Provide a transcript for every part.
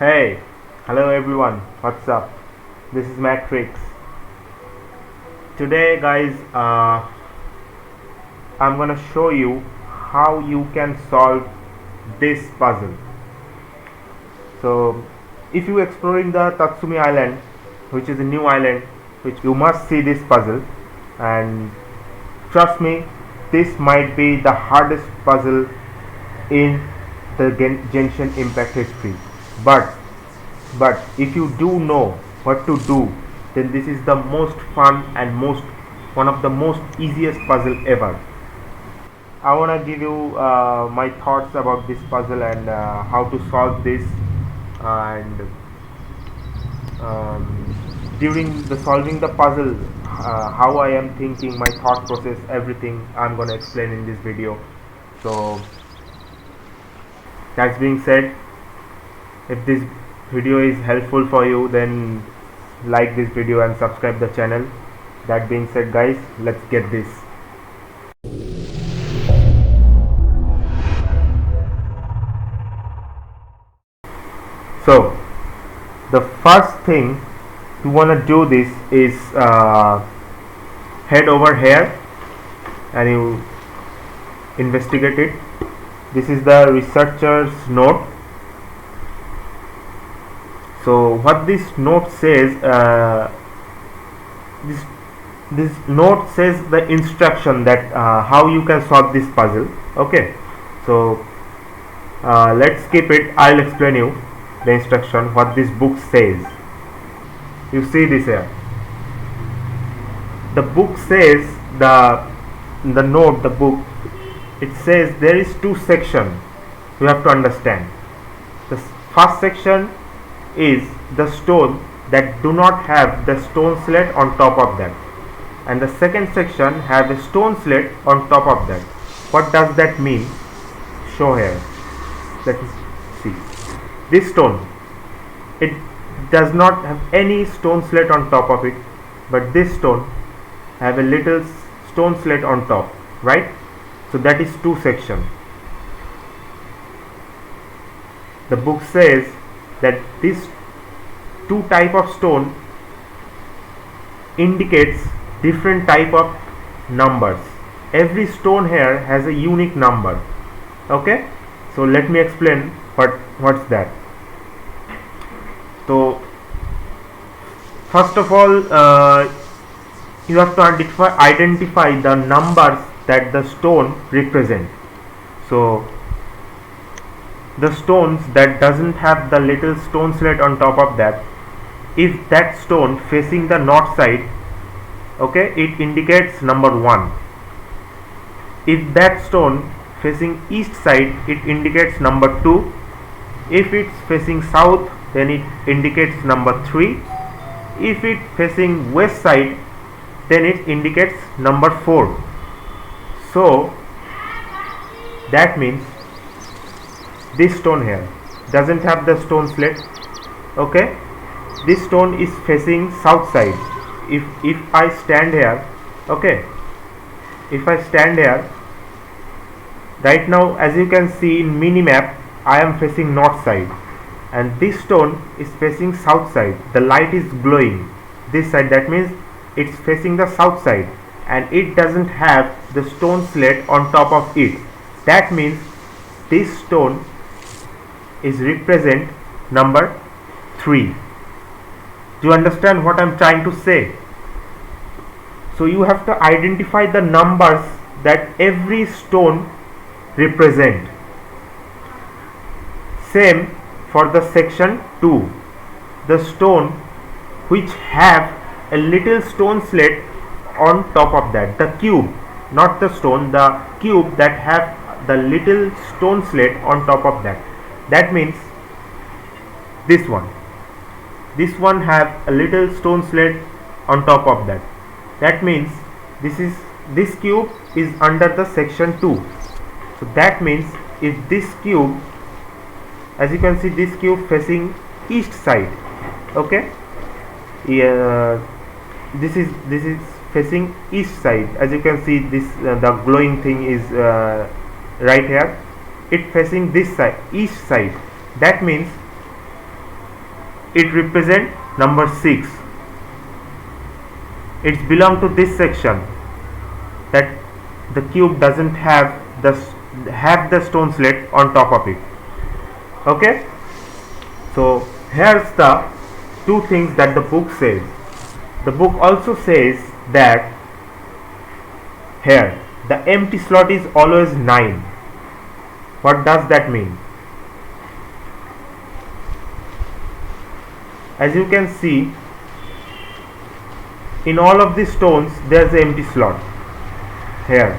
Hey, hello everyone, what's up? This is Matrix. Today, guys, I'm gonna show you how you can solve this puzzle. So, if you exploring the Tatsumi Island, which is a new island, which you must see this puzzle, and trust me, this might be the hardest puzzle in the Genshin Impact history. But if you do know what to do, then this is the most fun and one of the most easiest puzzle ever. I want to give you my thoughts about this puzzle and how to solve this, and during the solving the puzzle, how I am thinking, my thought process, everything I'm gonna explain in this video. So that being said, if this video is helpful for you, then like this video and subscribe the channel. That being said, guys, let's get this. So the first thing you want to do this is head over here and you investigate it. This is the researcher's note. So what this note says, this note says the instruction that how you can solve this puzzle. Okay, so let's skip it. I'll explain you the instruction, what this book says. You see this here, the book says, the note, the book, it says there is two sections you have to understand. The first section is the stone that do not have the stone slate on top of that, and the second section have a stone slate on top of that. What does that mean? Show here. Let us see. This stone, it does not have any stone slate on top of it, but this stone have a little stone slate on top, right? So that is two sections. The book says that these two type of stone indicates different type of numbers. Every stone here has a unique number. Okay, so let me explain what's that. So first of all, you have to identify the numbers that the stone represent. So the stones that doesn't have the little stone slate on top of that, if that stone facing the north side, okay, it indicates number 1. If that stone facing east side, it indicates number 2. If it's facing south, then it indicates number 3. If it facing west side, then it indicates number 4. So that means this stone here doesn't have the stone slate. Okay, this stone is facing south side. If I stand here, okay, if I stand here right now, as you can see in mini map, I am facing north side and this stone is facing south side. The light is glowing this side, that means it's facing the south side, and it doesn't have the stone slate on top of it. That means this stone is represent number 3. Do you understand what I'm trying to say? So you have to identify the numbers that every stone represent. Same for the section 2. The stone which have a little stone slate on top of that, the cube, not the stone, the cube that have the little stone slate on top of that. That means this one have a little stone slate on top of that. That means this cube is under the section 2. So that means if this cube, as you can see, this cube facing east side, okay, this is facing east side. As you can see, this the glowing thing is right here. It facing this side, east side. That means it represent number 6. It's belong to this section, that the cube doesn't have the stone slate on top of it. Okay, so here's the two things that the book says. The book also says that here the empty slot is always 9. What does that mean? As you can see, in all of these stones there's an empty slot here.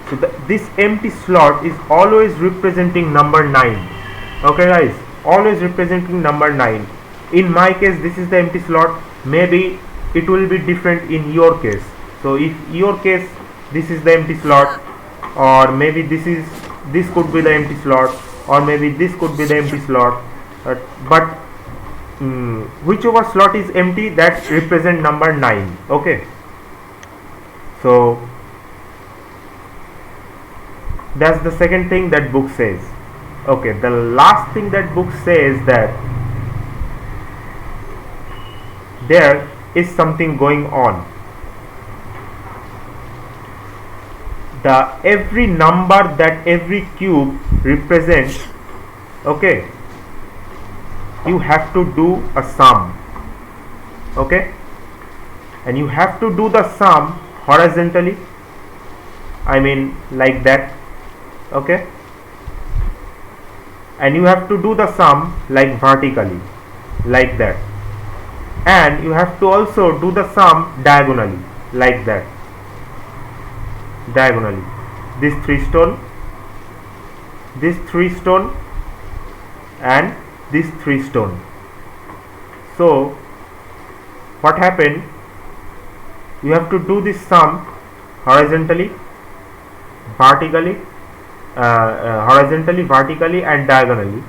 So this empty slot is always representing number 9. Okay guys, always representing number 9. In my case this is the empty slot. Maybe it will be different in your case. So if your case this is the empty slot, or maybe this could be the empty slot, or maybe this could be the empty slot, but whichever slot is empty, that represent number 9. Okay, so that's the second thing that book says. Okay, the last thing that book says, that there is something going on. The every number that every cube represents, okay, you have to do a sum. Okay, and you have to do the sum horizontally, I mean like that. Okay, and you have to do the sum like vertically, like that, and you have to also do the sum diagonally, like that, diagonally. This 3 stone, this 3 stone, and this 3 stone. So what happened, you have to do this sum horizontally, vertically, vertically and diagonally,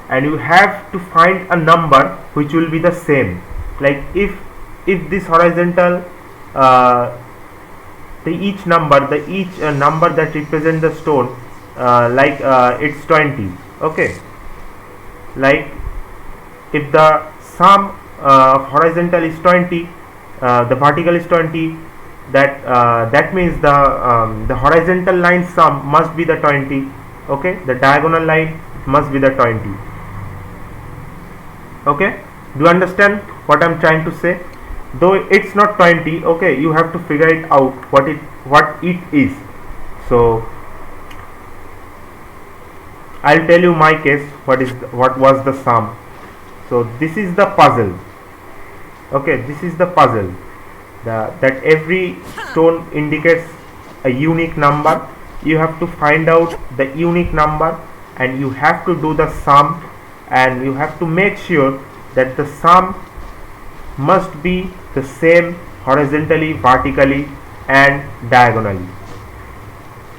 and you have to find a number which will be the same. Like if this horizontal, each number that represent the stone, it's 20. Okay, like if the sum of horizontal is 20, the vertical is 20, that means the horizontal line sum must be the 20. Okay, the diagonal line must be the 20. Okay, do you understand what I'm trying to say? Though it's not 20, okay, you have to figure it out what it is. So I'll tell you my case, what was the sum. So this is the puzzle. Okay, this is the puzzle, that every stone indicates a unique number. You have to find out the unique number, and you have to do the sum, and you have to make sure that the sum must be the same horizontally, vertically and diagonally.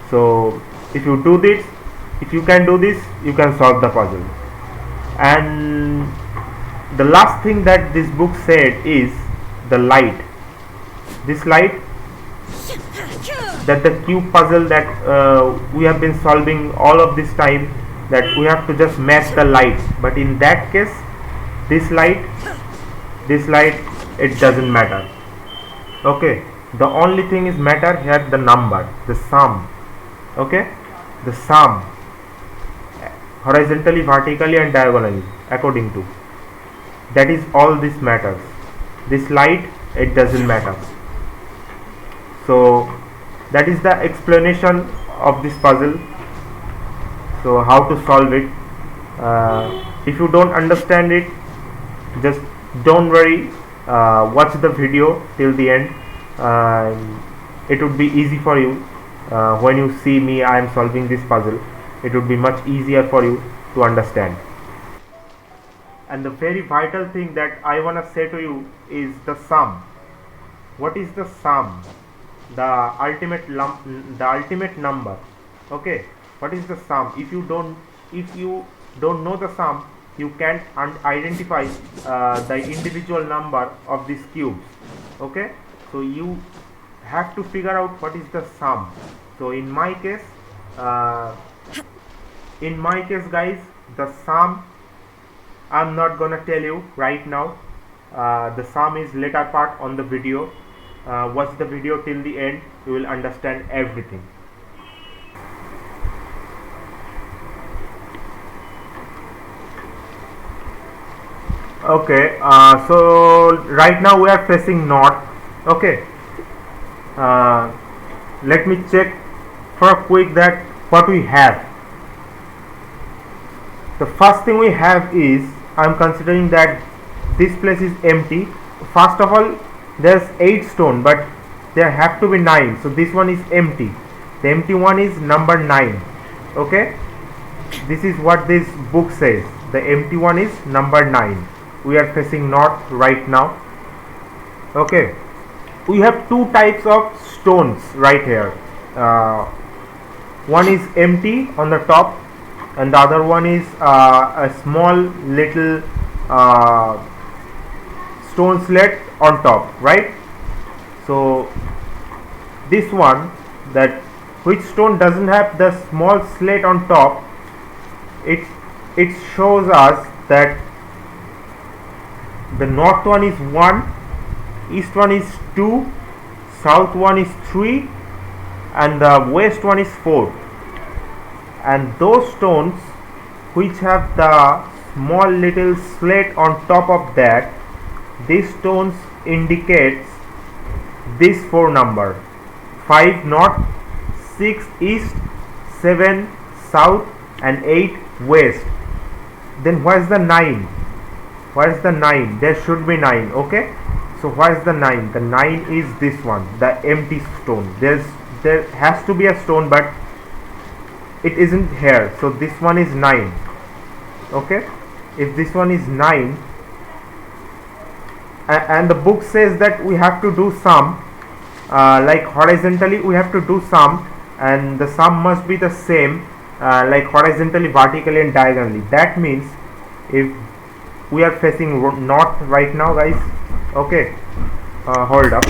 So if you do this, if you can do this, you can solve the puzzle. And the last thing that this book said is the light. This light, that the cube puzzle that we have been solving all of this time, that we have to just match the lights. But in that case, this light, it doesn't matter. Okay, the only thing is matter here, the number, the sum. Okay, the sum horizontally, vertically and diagonally, according to that is all this matters. This light, it doesn't matter. So that is the explanation of this puzzle. So how to solve it, if you don't understand it, just don't worry, watch the video till the end. It would be easy for you. When you see me, I am solving this puzzle, it would be much easier for you to understand. And the very vital thing that I want to say to you is the sum. What is the sum? The ultimate number. Okay, what is the sum? If you don't know the sum, you can't identify the individual number of these cubes. Okay, so you have to figure out what is the sum. So in my case guys, the sum I'm not gonna tell you right now. The sum is later part on the video. Watch the video till the end, you will understand everything. Okay, so right now we are facing north. Okay, uh, let me check for a quick that what we have. The first thing we have is, I'm considering that this place is empty. First of all, there's 8 stone, but there have to be 9, so this one is empty. The empty one is number 9. Okay, this is what this book says. The empty one is number 9. We are facing north right now. Okay, we have 2 types of stones right here. One is empty on the top, and the other one is a small little stone slate on top, right? So this one, that which stone doesn't have the small slate on top, it shows us that the north one is 1, east one is 2, south one is 3, and the west one is 4. And those stones which have the small little slate on top of that, these stones indicates this 4 number: 5 north, 6 east, 7 south, and 8 west. Then where's the 9? Where's the 9? There should be 9. Okay, so where's the 9? The 9 is this one, the empty stone. There has to be a stone, but it isn't here, so this one is 9. Okay, if this one is 9, and the book says that we have to do sum, like horizontally we have to do sum, and the sum must be the same, like horizontally, vertically, and diagonally. That means if we are facing north right now, guys. Okay, hold up.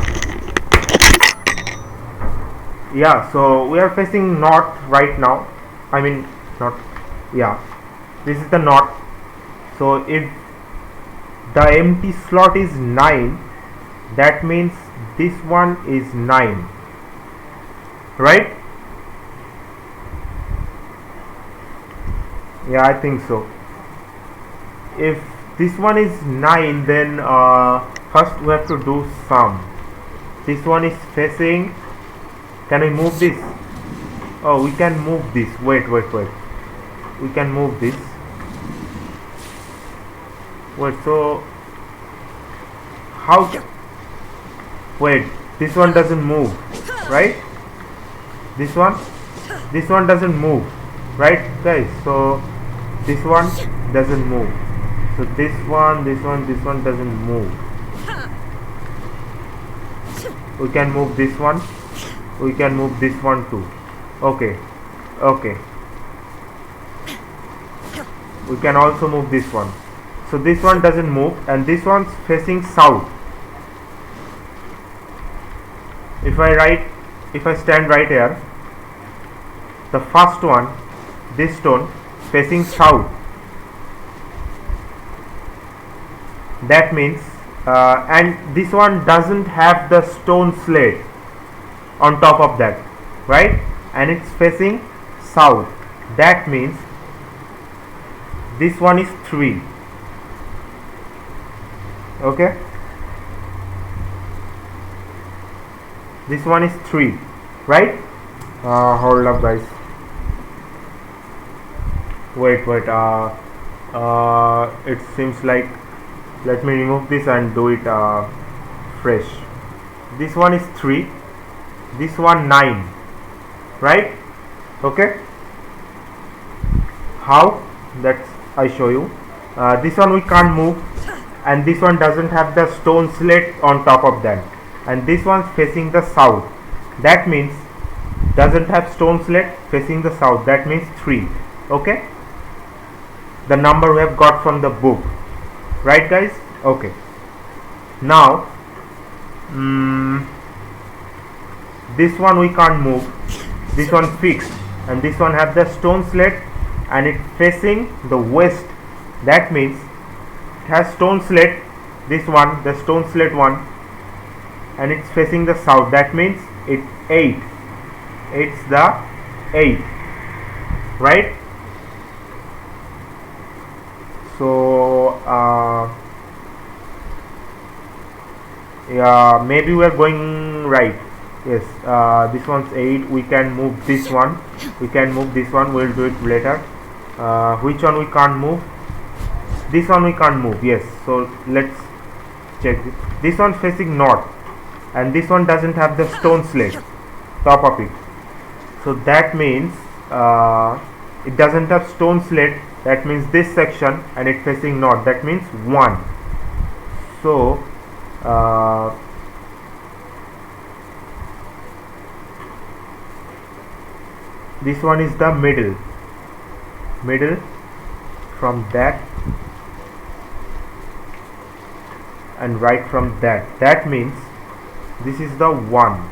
Yeah, so we are facing north right now. I mean north. Yeah, this is the north. So if the empty slot is 9, that means this one is 9, right? Yeah, I think so. If this one is 9, then first we have to do sum. This one is facing, can we move this? Oh, we can move this. Wait, we can move this. Wait, so how? Wait, this one doesn't move, right? This one doesn't move, right, guys? So this one doesn't move. So this one doesn't move. We can move this one. We can move this one too. Okay. We can also move this one. So this one doesn't move, and this one's facing south. If I stand right here, the first one, this stone, facing south. That means, and this one doesn't have the stone slate on top of that, right? And it's facing south. That means this one is 3. Okay, this one is 3, right? Hold up, guys. Wait, it seems like, let me remove this and do it fresh. This one is 3, this one 9, right? Okay, how? That's I show you. This one we can't move, and this one doesn't have the stone slate on top of that, and this one's facing the south. That means doesn't have stone slate, facing the south. That means 3. Okay, the number we have got from the book, right, guys? Okay, now this one we can't move, this one fixed, and this one have the stone slate, and it facing the west. That means has stone slate, this one, the stone slate one, and it's facing the south. That means it's 8. It's the 8, right? So yeah, maybe we are going right. Yes, this one's 8. We can move this one. We can move this one. We'll do it later. Which one we can't move? This one we can't move. Yes. So let's check this. This one facing north, and this one doesn't have the stone slate top of it. So that means it doesn't have stone slate. That means this section, and it facing north. That means 1. So this one is the middle from that, and right from that. That means this is the 1.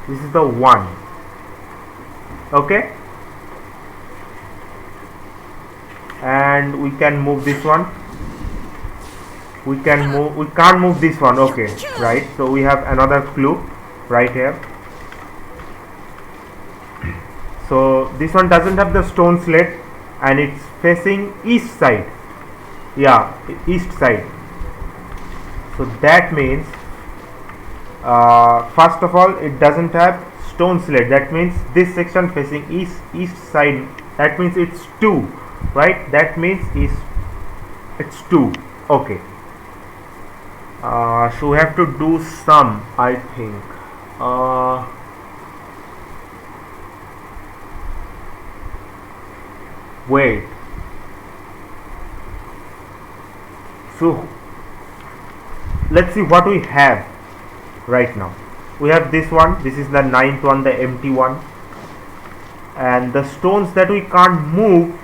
This is the 1. Okay, and we can move this one. We can't move this one. Okay, right? So we have another clue right here. So this one doesn't have the stone slate, and it's facing east side. Yeah, east side. So that means first of all, it doesn't have stone slate. That means this section facing east side. That means it's 2, right? That means it's 2. Okay. So we have to do some, I think. Wait. So let's see what we have right now. We have this one. This is the 9th one, the empty one. And the stones that we can't move,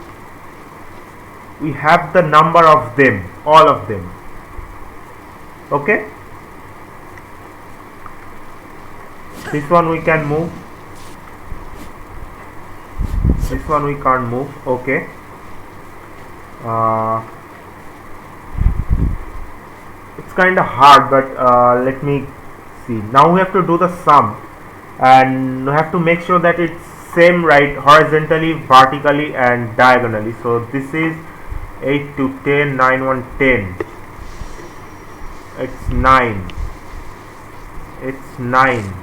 we have the number of them, all of them. Okay, this one we can move, this one we can't move. Okay, it's kind of hard, but let me see. Now we have to do the sum, and we have to make sure that it's same, right? Horizontally, vertically, and diagonally. So this is 8 to 10, 9, 1, 10. It's 9. It's 9.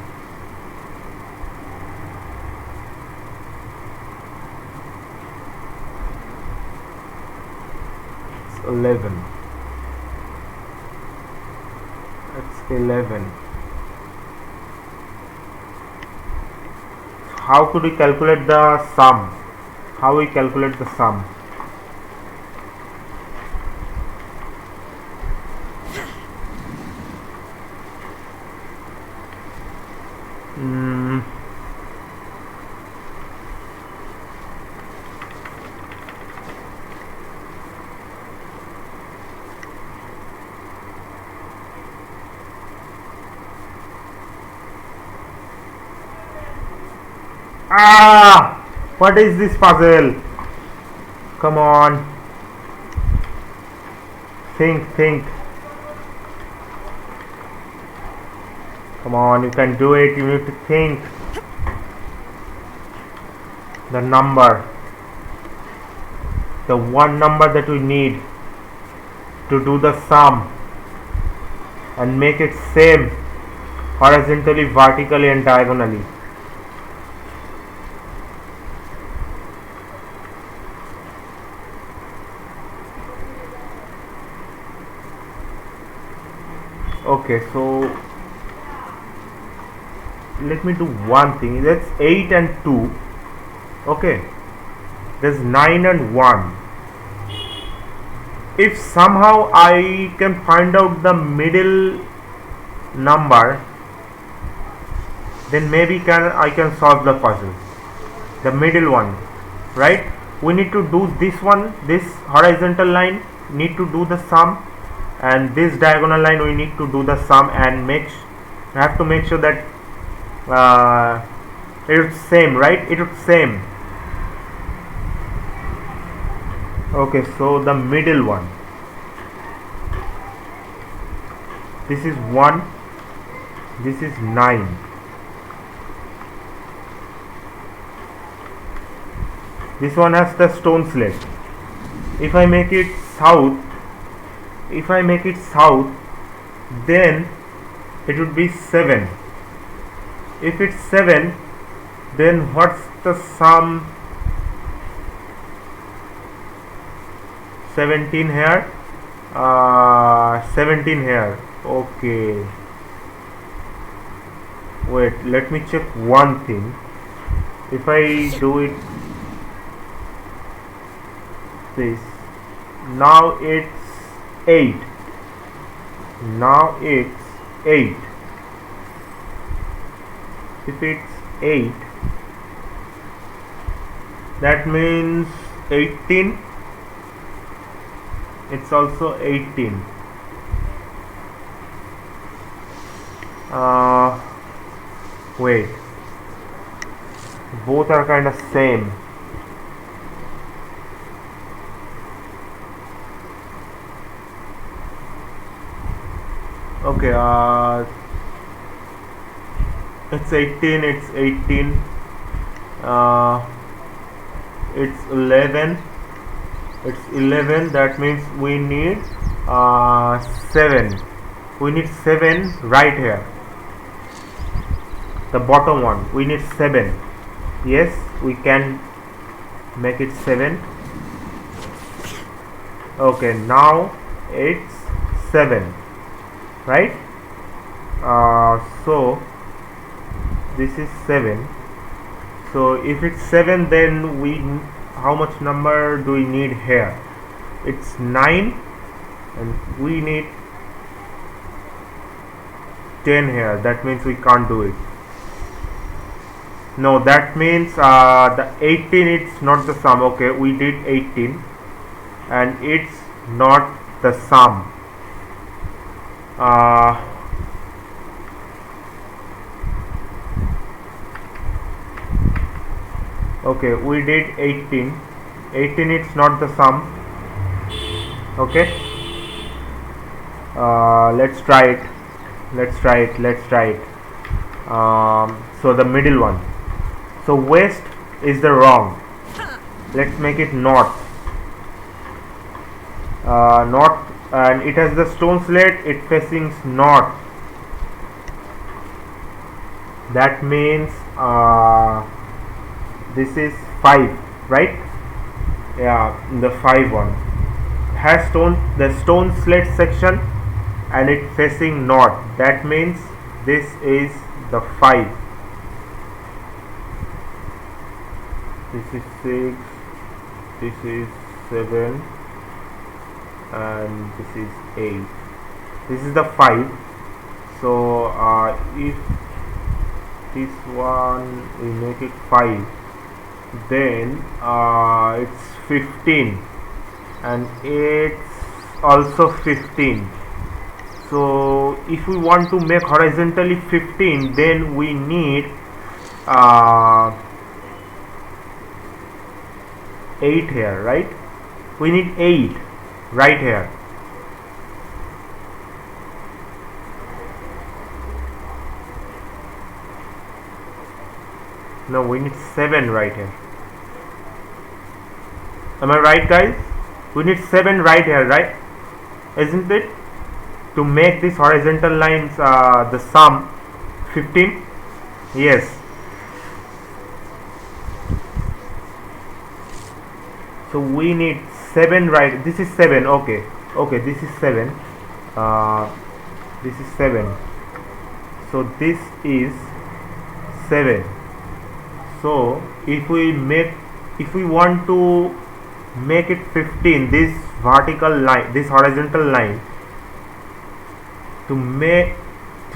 It's 11. It's 11. How could we calculate the sum? How we calculate the sum? What is this puzzle? Come on. Think. Come on, you can do it. You need to think. The number. The one number that we need to do the sum and make it same horizontally, vertically, and diagonally. Okay, so let me do one thing. That's 8 and 2. Okay, there's 9 and 1. If somehow I can find out the middle number, then maybe I can solve the puzzle. The middle one, right? We need to do this one, this horizontal line need to do the sum, and this diagonal line we need to do the sum, and have to make sure that it's same, right? It's same. Okay, so the middle one, this is 1, this is 9. This one has the stone slate. If I make it south, then it would be 7. If it's 7, then what's the sum? 17 here, 17 here. Okay, wait, let me check one thing. If I do it this, now it's 8. Now it's 8. If it's 8, that means 18. It's also 18. Wait, both are kind of same. Okay, it's 18, it's 18, it's 11, that means we need 7. We need 7 right here, the bottom one. We need 7. Yes, we can make it 7. Okay, now it's 7, right? So this is 7. So if it's 7, then how much number do we need here? It's 9, and we need 10 here. That means we can't do it. No, that means the 18, it's not the sum. Okay, we did 18 and it's not the sum. Okay, we did 18. 18, it's not the sum. Okay, let's try it. So the middle one. So west is the wrong. Let's make it north. North, and it has the stone slate. It facing north. That means this is 5, right? Yeah, the 5 one has the stone slate section, and it facing north. That means this is the 5. This is 6, this is 7, and this is 8. This is the 5. So if this one we make it 5, then it's 15, and it's also 15. So if we want to make horizontally 15, then we need 8 here, right? We need 8 right here. No, we need 7 right here. Am I right, guys? We need 7 right here, right? Isn't it? To make this horizontal lines the sum 15. Yes. So we need 7 right. This is 7. Okay, this is 7. This is 7. So this is 7. So if we want to make it 15, this vertical line, this horizontal line, to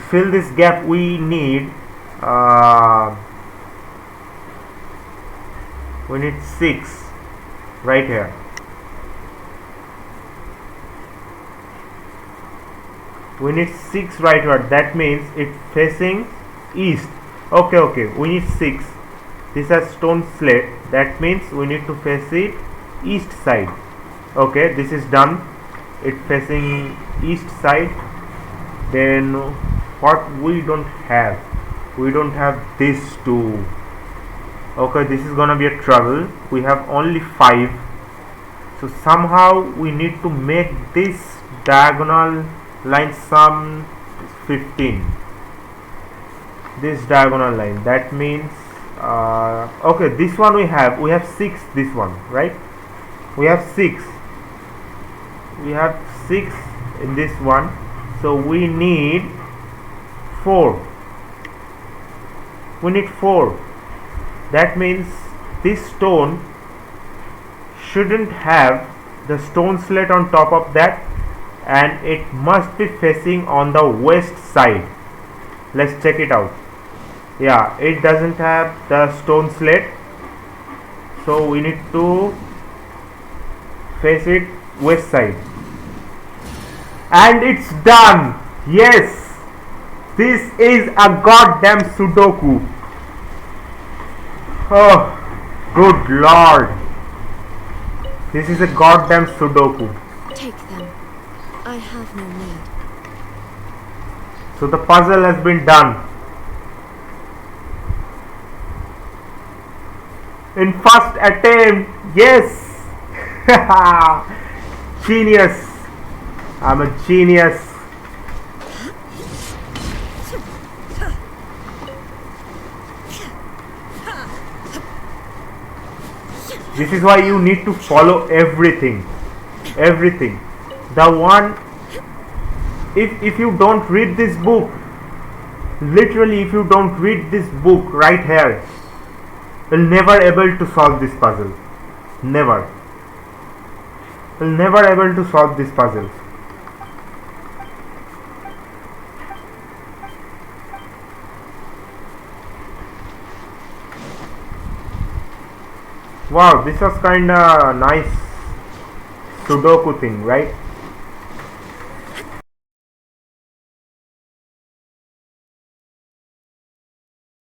fill this gap, we need 6 right here. We need 6 right here. That means it's facing east. Okay, we need 6. This has stone slate. That means we need to face it east side. Okay, this is done. It facing east side. Then what we don't have? We don't have this too. Okay, this is gonna be a trouble. We have only 5. So somehow we need to make this diagonal line some 15. This diagonal line, that means okay, this one we have 6. This one, right? We have 6 in this one, so we need 4. That means this stone shouldn't have the stone slate on top of that, and it must be facing on the west side. Let's check it out. Yeah, it doesn't have the stone slate, so we need to face it west side, and it's done. Yes, this is a goddamn sudoku. Oh, good lord, this is a goddamn sudoku. Take them. I have no need. So the puzzle has been done in first attempt. Yes. Genius. I'm a genius. This is why you need to follow everything. The one, if you don't read this book, literally if you don't read this book right here, you'll never able to solve this puzzle. Never. You'll never able to solve this puzzle. Wow, this was kinda nice sudoku thing, right?